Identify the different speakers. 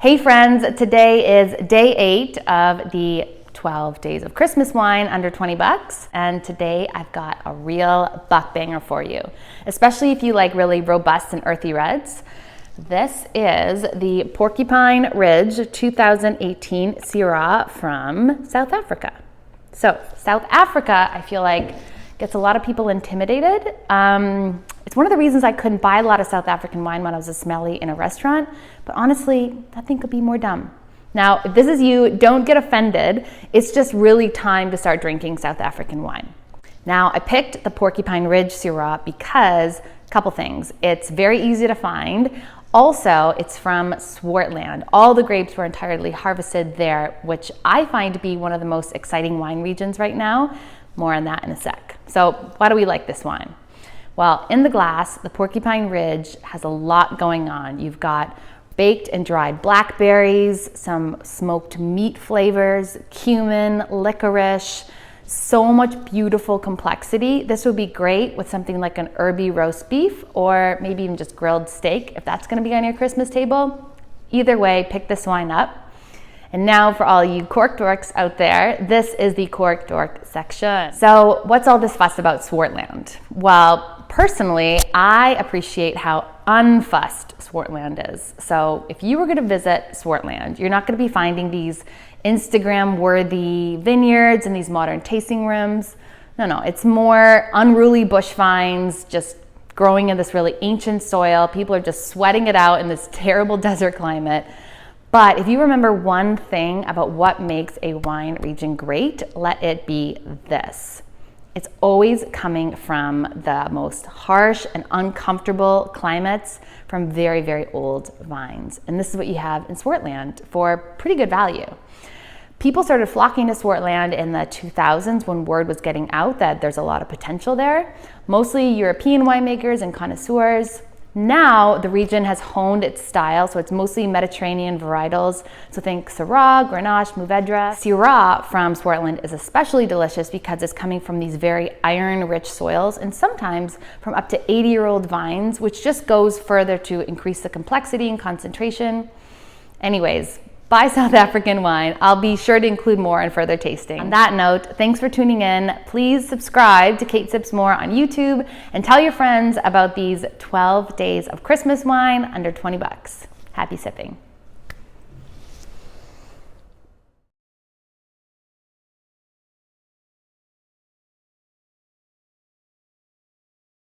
Speaker 1: Hey friends, today is day 8 of the 12 days of Christmas wine under 20 bucks. And today I've got a real buck banger for you, especially if you like really robust and earthy reds. This is the Porcupine Ridge 2018 Syrah from South Africa. So South Africa, I feel like, gets a lot of people intimidated. It's one of the reasons I couldn't buy a lot of South African wine when I was a sommelier in a restaurant, but honestly, nothing could be more dumb. Now, if this is you, don't get offended. It's just really time to start drinking South African wine. Now, I picked the Porcupine Ridge Syrah because a couple things. It's very easy to find. Also, it's from Swartland. All the grapes were entirely harvested there, which I find to be one of the most exciting wine regions right now. More on that in a sec. So why do we like this wine? Well, in the glass, the Porcupine Ridge has a lot going on. You've got baked and dried blackberries, some smoked meat flavors, cumin, licorice, so much beautiful complexity. This would be great with something like an herby roast beef or maybe even just grilled steak if that's gonna be on your Christmas table. Either way, pick this wine up. And now for all you cork dorks out there, this is the cork dork section. So what's all this fuss about Swartland? Well, personally, I appreciate how unfussed Swartland is. So if you were gonna visit Swartland, you're not gonna be finding these Instagram-worthy vineyards and these modern tasting rooms. No, it's more unruly bush vines, just growing in this really ancient soil. People are just sweating it out in this terrible desert climate. But if you remember one thing about what makes a wine region great, let it be this. It's always coming from the most harsh and uncomfortable climates from very, very old vines. And this is what you have in Swartland for pretty good value. People started flocking to Swartland in the 2000s when word was getting out that there's a lot of potential there. Mostly European winemakers and connoisseurs. Now the region has honed its style, so it's mostly Mediterranean varietals. So think Syrah, Grenache, Mourvedre. Syrah from Swartland is especially delicious because it's coming from these very iron-rich soils and sometimes from up to 80-year-old vines, which just goes further to increase the complexity and concentration. Anyways, buy South African wine. I'll be sure to include more in further tasting. On that note, thanks for tuning in. Please subscribe to Kate Sips More on YouTube and tell your friends about these 12 days of Christmas wine under 20 bucks. Happy sipping.